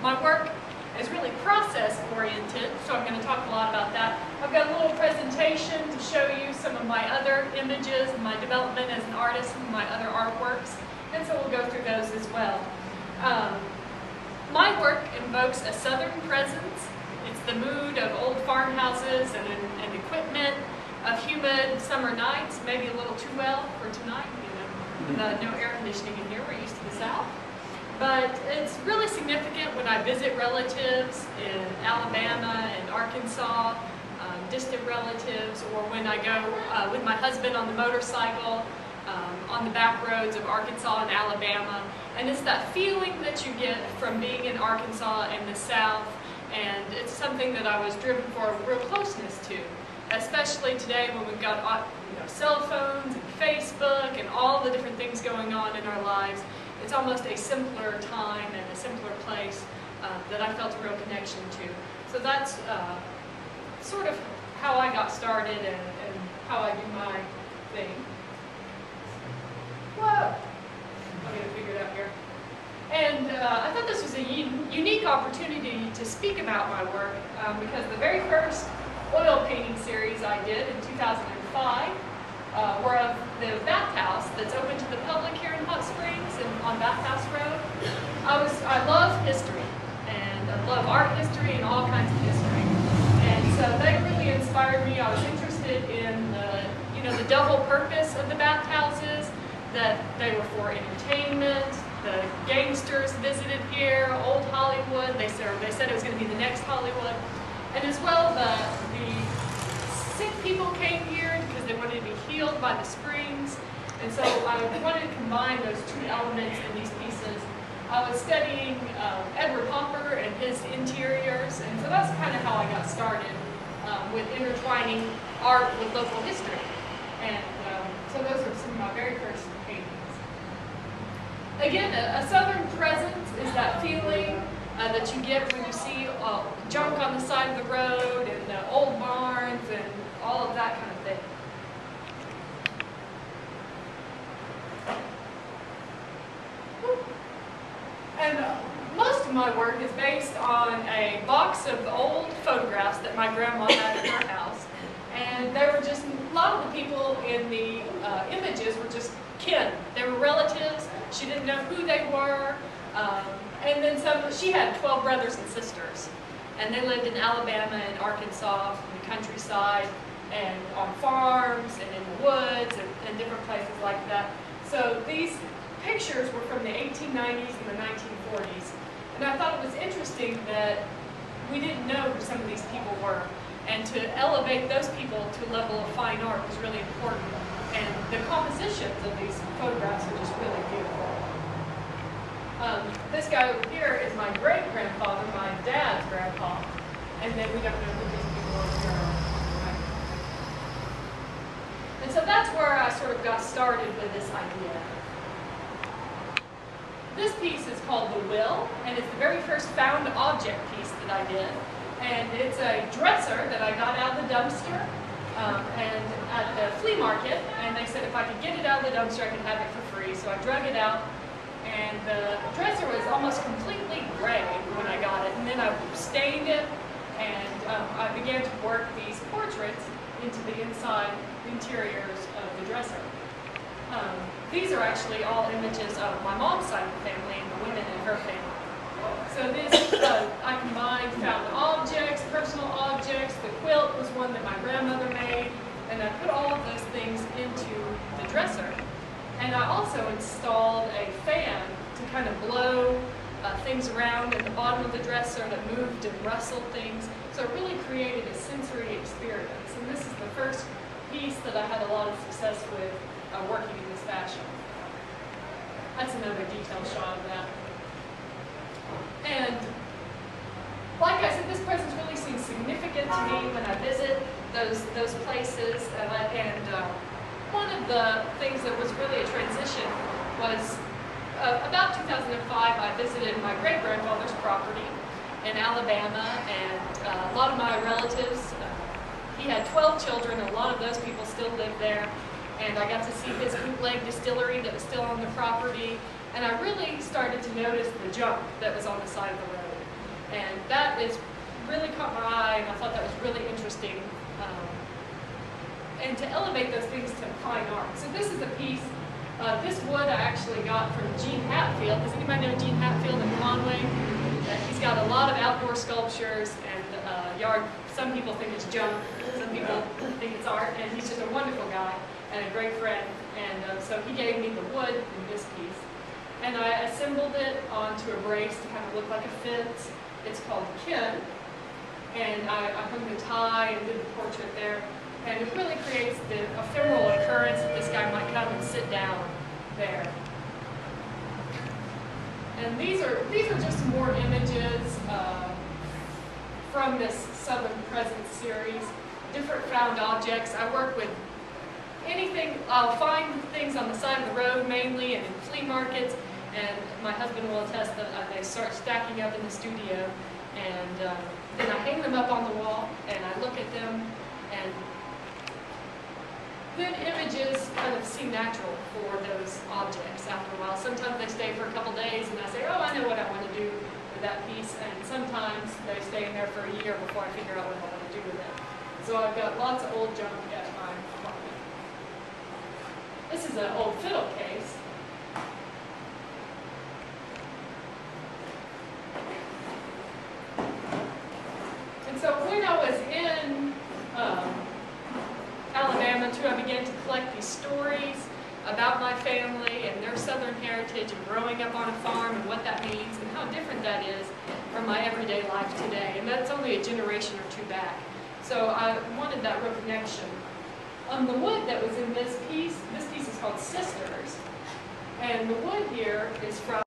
My work is really process-oriented, so I'm going to talk a lot about that. I've got a little presentation to show you some of my other images, my development as an artist, and my other artworks, and so we'll go through those as well. My work invokes a southern presence. It's the mood of old farmhouses and equipment, of humid summer nights, maybe a little too well for tonight, you know, no air conditioning in here, we're used to the South. But it's really significant when I visit relatives in Alabama and Arkansas, distant relatives, or when I go with my husband on the motorcycle on the back roads of Arkansas and Alabama. And it's that feeling that you get from being in Arkansas and the South, and it's something that I was driven for a real closeness to, especially today when we've got cell phones and Facebook and all the different things going on in our lives. It's almost a simpler time and a simpler place that I felt a real connection to. So that's sort of how I got started and how I do my thing. Whoa! I'm going to figure it out here. And I thought this was a unique opportunity to speak about my work because the very first oil painting series I did in 2005 were of the bathhouse that's open to the public here in Hot Springs and on Bathhouse Road. I love history, and I love art history and all kinds of history. And so they really inspired me. I was interested in the double purpose of the bathhouses, that they were for entertainment. The gangsters visited here, old Hollywood. They said it was going to be the next Hollywood. And as well, the sick people came here because they wanted to be healed by the springs. And so I wanted to combine those two elements in these pieces. I was studying Edward Hopper and his interiors, and so that's kind of how I got started with intertwining art with local history. And so those are some of my very first paintings. Again, a southern presence is that feeling that you get when you see junk on the side of the road and the old barns and all of that kind of thing. And most of my work is based on a box of old photographs that my grandma had in her house. And they were just, a lot of the people in the images were just kin. They were relatives. She didn't know who they were. And then she had 12 brothers and sisters. And they lived in Alabama and Arkansas, in the countryside, and on farms, and in the woods, and different places like that. So these pictures were from the 1890s and the 1940s. And I thought it was interesting that we didn't know who some of these people were. And to elevate those people to a level of fine art was really important. And the compositions of these photographs are just really beautiful. This guy over here is my great-grandfather, my dad's grandpa. And then we don't know who these people over here are. Right? And so that's where I sort of got started with this idea. This piece is called The Will, and it's the very first found object piece that I did. And it's a dresser that I got out of the dumpster and at the flea market, and they said if I could get it out of the dumpster, I could have it for free. So I drug it out, and the dresser was almost completely gray when I got it. And then I stained it, and I began to work these portraits into the interiors of the dresser. These are actually all images of my mom's side of the family and the women in her family. So this, I combined found objects, personal objects. The quilt was one that my grandmother made, and I put all of those things into the dresser. And I also installed a fan to kind of blow things around at the bottom of the dresser that moved and rustled things. So it really created a sensory experience. And this is the first piece that I had a lot of success with working in this fashion. That's another detailed shot of that. And like I said, this presence really seems significant to me when I visit those places. And one of the things that was really a transition was about 2005, I visited my great-grandfather's property in Alabama, and a lot of my relatives, he had 12 children, and a lot of those people still live there. And I got to see his bootleg distillery that was still on the property. And I really started to notice the junk that was on the side of the road. And that is really caught my eye, and I thought that was really interesting. And to elevate those things to fine art. So this is a piece, this wood I actually got from Gene Hatfield. Does anybody know Gene Hatfield in Conway? He's got a lot of outdoor sculptures and yard. Some people think it's junk, some people think it's art, and he's just a wonderful guy and a great friend. And so he gave me the wood in this piece. And I assembled it onto a brace to kind of look like a fence. It's called Kin. And I hung the tie and did the portrait there. And it really creates the ephemeral occurrence that this guy might come and sit down there. And these are just more images from this Southern Presence series, different found objects. I work with anything. I'll find things on the side of the road mainly and in flea markets, and my husband will attest that they start stacking up in the studio, and then I hang them up on the wall and I look at them, and then images kind of seem natural for those objects after a while. Sometimes they stay for a couple days and I say, oh, I know what I want to do with that piece, and sometimes they stay in there for a year before I figure out what I want to do with it. So I've got lots of old junk at my apartment. This is an old fiddle case. And so when I was in Alabama too, I began to collect these stories about my family and their Southern heritage and growing up on a farm and what that means and how different that is from my everyday life today. And that's only a generation or two back. So I wanted that real connection. The wood that was in this piece is called Sisters. And the wood here is from